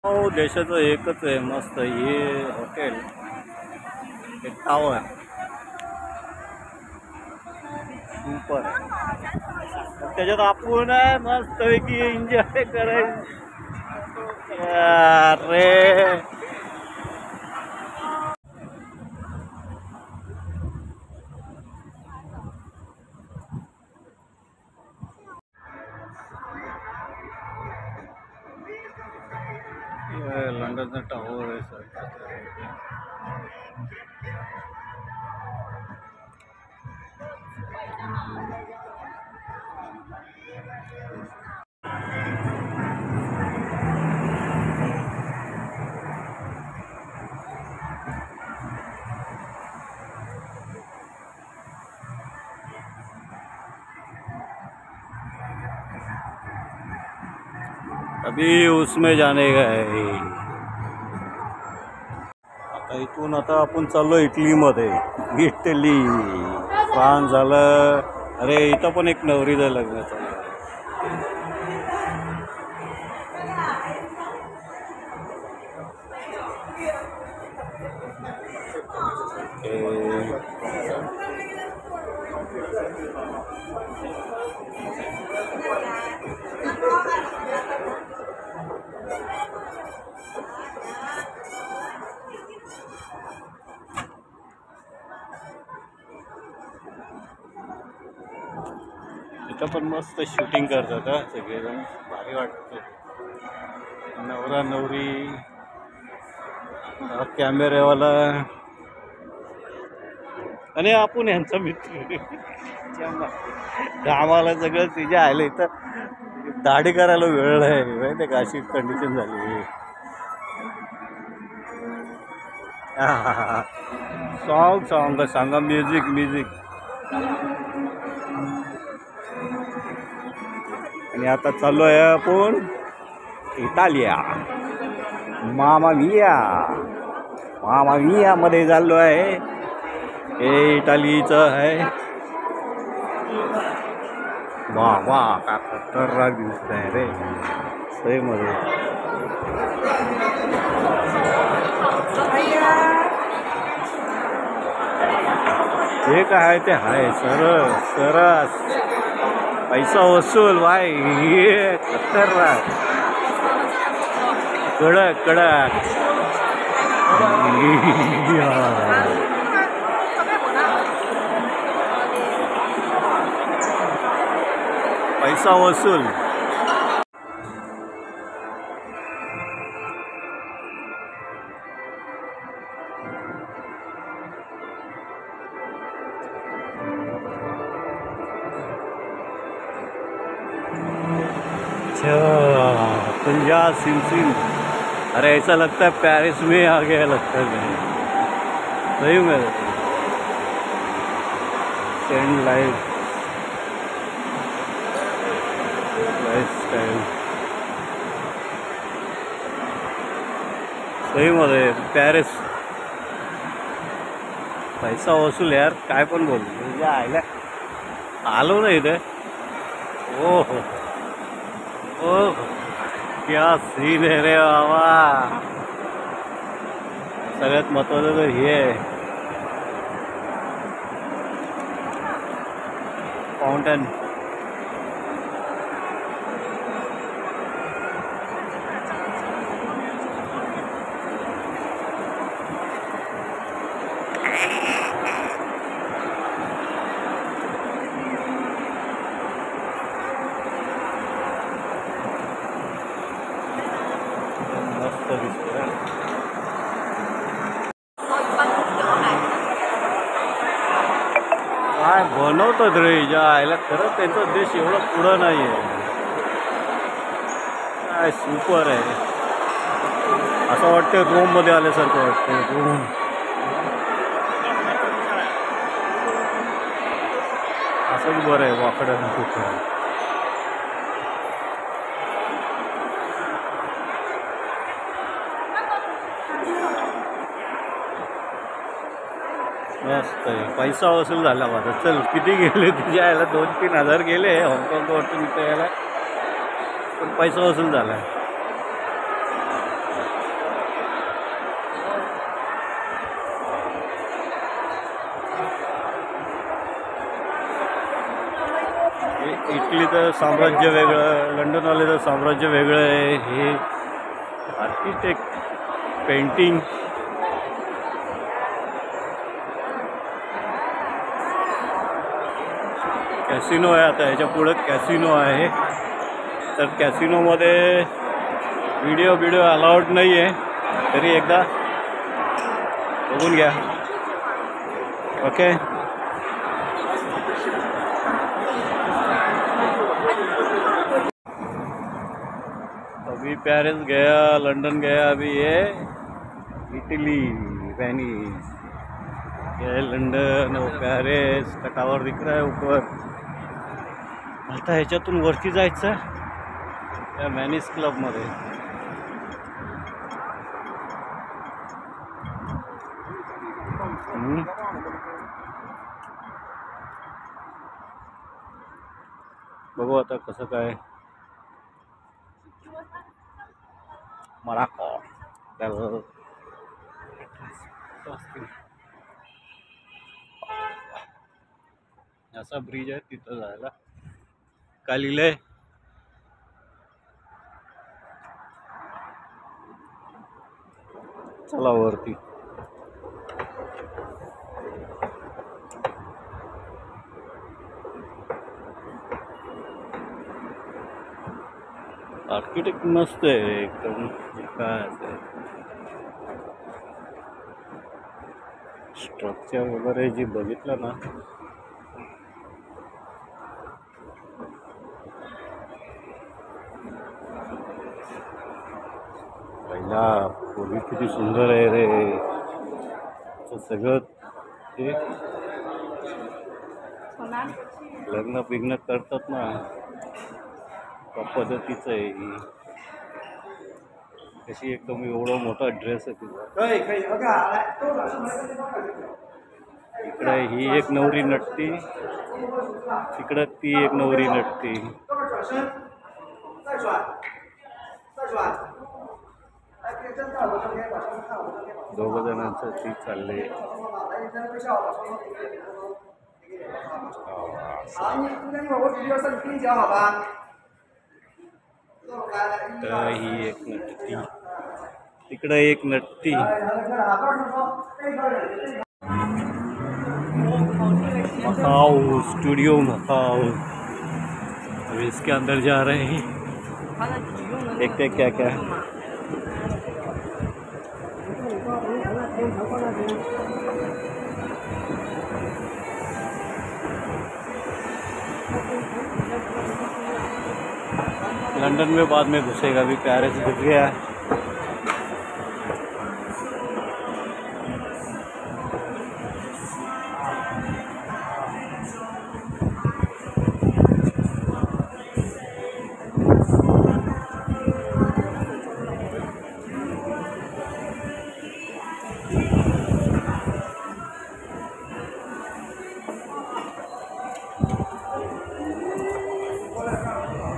हो देशाचं एकच आहे मस्त हे हॉटेल एक टावर सुपर त्याच्यात आपण मस्त पैकी एन्जॉय करायचं अरे लंडनचा टावर आहे सर अभी उसमें जाने का है आता इथून आता आपण चाललो इटलीमध्ये इटली फ्रान्स झालं अरे इथं पण एक नवरीचं लग्न चाललं इथं पण मस्त शूटिंग करतात हा सगळेजण भारी वाटतं नवरा नवरी कॅमेरेवाला आणि आपण यांचा मित्र कामाला सगळं तिच्या आलं इथं दाढी करायला वेळ आहे माहिती का अशी कंडिशन झाली सॉन्ग सांगा म्युझिक आणि आता चाललो आहे आपण इटालिया मामा मिया मध्ये चाललो आहे हे इटालीचं आहे वाह का खतरनाक दिसत आहे रे सही मध्ये जे काय ते आहे सरस पैसा वसूल भाई ये खतरनाक कडक पैसा वसूल पंजाब सिम अरे ऐसा लगता है पेरिस में आ गया लगता है सही में सेंड लाइफ स्टाइल सही मध्ये पॅरिस पैसा वसूल यार काय पण बोल म्हणजे आयला आलो ना इथे ओ क्या सीन है रे बाबा सगळ्यात महत्वाचं तर हे आहे फाउंटन काय बनवतात रे यायला खरंच त्यांचा देश एवढा पुढं नाही आहे काय सुपर आहे असं वाटतं रोममध्ये आल्यासारखं वाटतं रोम असंच बरं आहे वाकडं खूप मस्त आहे पैसा वसूल झाला माझा चल किती गेले तुझ्या यायला 2-3 हजार गेले हाँगकाँगवरतून इथं यायला पण पैसा वसूल झाला इटलीचं साम्राज्य वेगळं, लंडनवाल्याचं साम्राज्य वेगळं आहे. हे आर्किटेक्ट, पेंटिंग, कॅसिनो आहे. आता ह्याच्या पुढं कॅसिनो आहे. तर कॅसिनोमध्ये व्हिडिओ अलाउड नाही आहे, तरी एकदा बघून घ्या. ओके. अभी पेरिस गया, लंदन गया, अभी ये इटली, वेनिस. ये लंदन और पेरिस का टावर दिख रहा है ऊपर. आता ह्याच्यातून वरती जायचं या वेनिस क्लबमध्ये. बघू आता कसं काय. मोनाको असा ब्रिज आहे, तिथं जायला. काय लिहिलंय? चला वरती. आर्किटेक्ट मस्त आहे एकदम. काय स्ट्रक्चर वगैरे जे बघितलं ना, पहिला पूर्वी किती सुंदर आहे रे. सगळं ते लग्न बिग्न करतात ना, त्या पद्धतीचं आहे ही. कशी एकदम एवढा मोठा ड्रेस आहे तिचा. इकडे ही एक नवरी नटती, तिकडे ती एक नवरी नटती. दोघ जणांचं ती चालले. तर ही एक नटती, तिकडे एक नटती. मकाऊ स्टूडियो मकाऊ. अभी इसके अंदर जा रहे हैं, देखते क्या क्या है. लंदन में बाद में घुसेगा. अभी पेरिस घुस गया.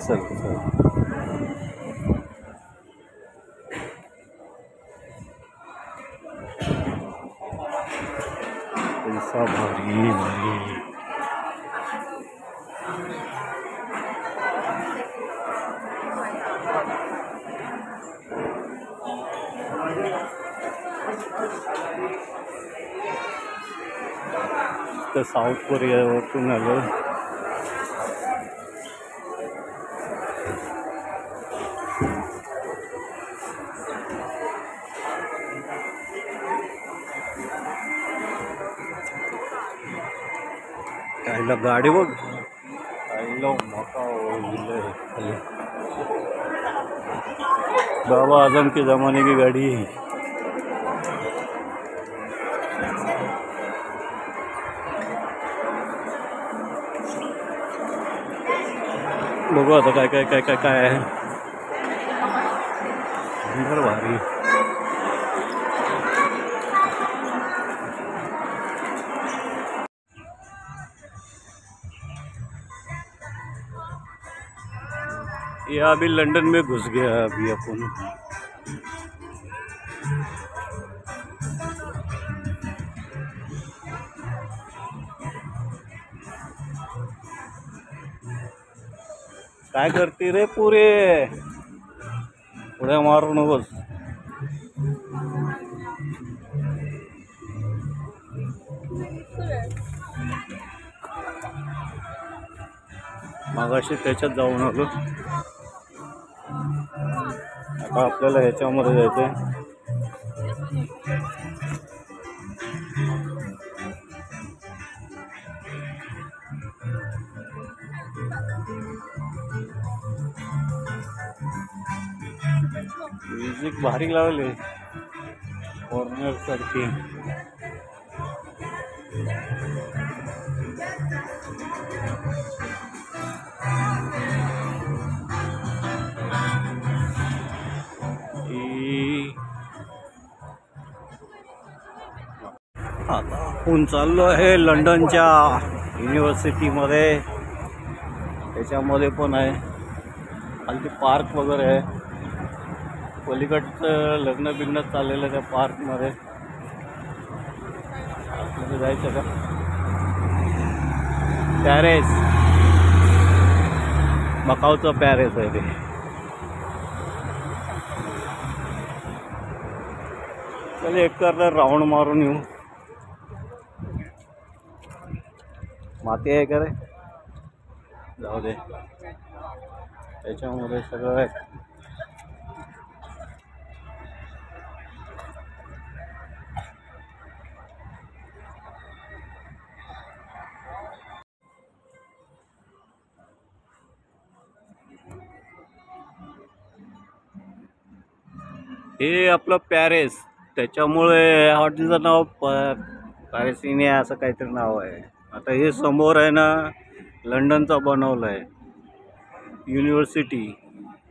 चल पैसा भारी भारी. तर साऊथ कोरियावरून आलो. कायला गाडी बघ, कायला मोठा खाली. बाबा आजम के ज़माने की गाड़ी है. बघू आता काय काय काय काय काय आहे. सुंदर भारी. ये अभी लंदन में घुस गया. अभी अपन काय करते रे पुरे? उड्या मारू नकोस. मागाशी त्याच्यात जाऊन आलो. आता आपल्याला ह्याच्यामध्ये जायचंय. म्युझिक भारी लावले फॉर्नर सारखी. आता आपण चाललो आहे लंडनच्या युनिव्हर्सिटीमध्ये. त्याच्यामध्ये पण आहे खालती पार्क वगैरे आहे. पलीकडचं लग्न बिग्न चाललेलं त्या पार्कमध्ये. आतमध्ये जायचं का? पॅरिस, मकाऊचं पॅरिस आहे ते. चल एक कर राऊंड मारून येऊ. माती आहे का रे? जाऊ दे. त्याच्यामध्ये सगळं आहे. हे आपलं पॅरिस. त्याच्यामुळे हॉटेलचं नाव पॅरिसिनिया असं काहीतरी नाव आहे. आता हे समोर आहे ना लंडनचं बनवलं आहे युनिव्हर्सिटी.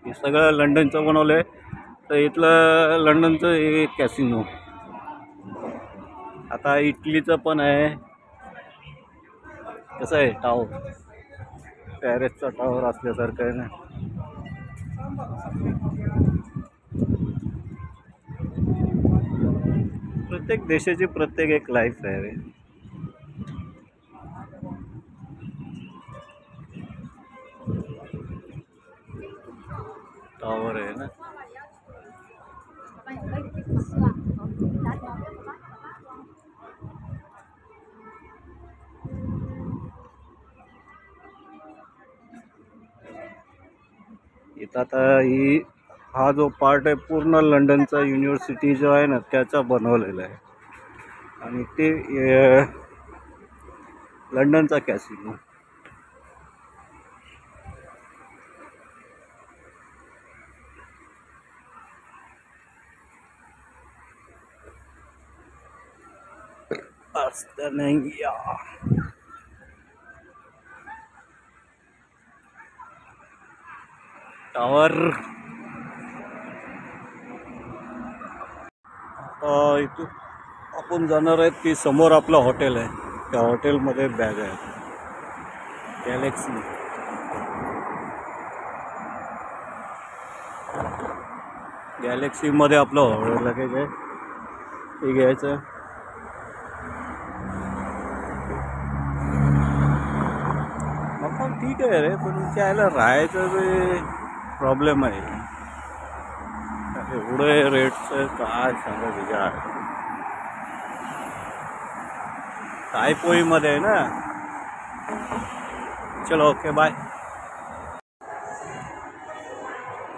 हे सगळं लंडनचं बनवलं आहे. तर इथलं लंडनचं हे कॅसिनो. आता इटलीचं पण आहे. कसं आहे टावर? पॅरिसचा टावर असल्यासारखं आहे ना. प्रत्येक देशाची प्रत्येक एक लाईफ आहे रे. टावर आहे ना. इथं आता हा जो पार्ट आहे पूर्ण लंडनचा युनिव्हर्सिटी जो आहे ना त्याचा बनवलेला आहे. आणि ते लंडनचा कॅसिनो. Astania. टावर. इथून आपण जाणार आहे ती समोर आपलं हॉटेल आहे. त्या हॉटेलमध्ये बॅग आहे गॅलेक्सी. गॅलेक्सीमध्ये आपलं लगेज आहे ते घ्यायचं. ठीक आहे रे पण त्याला राहायचं प्रॉब्लेम आहे. एवढे रेटचं काय सांगा तुझ्या. तायपोईमध्ये आहे ना. चलो ओके बाय.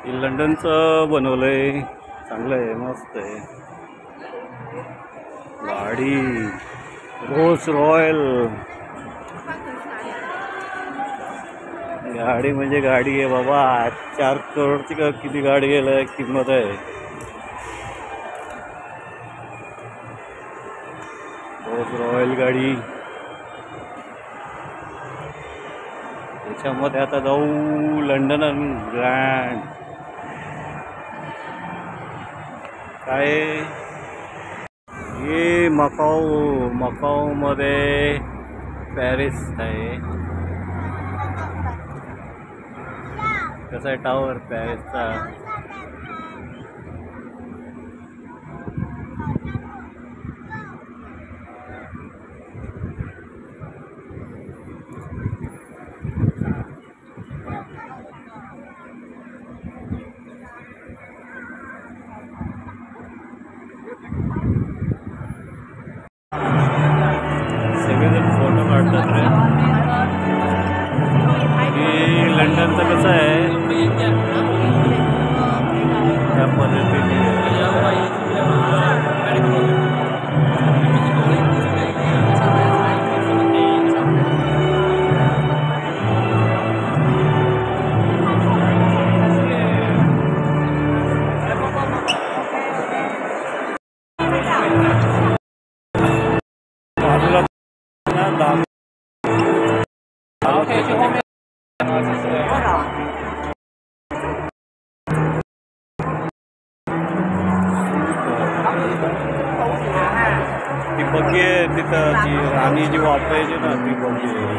हे लंडनचं बनवलंय. चांगलं आहे मस्त आहे. गाडी रोल्स रॉयल. गाडी म्हणजे गाडी आहे बाबा. 4 करोडची का किती गाडी गेलं किंमत आहे. रोल्स रॉयल गाडी. त्याच्यामध्ये आता जाऊ लंडन ग्रँड. काय हे मकाऊ मध्ये पॅरिस आहे. कसा आहे टावर पॅरिसचा. वाटतं ट्रेन. की लंडनचं कसं आहे त्या पद्धतीने बाजूला ती बग्गी आहे तिथं, ती राणी जी वापरायची ना ती बग्गी आहे.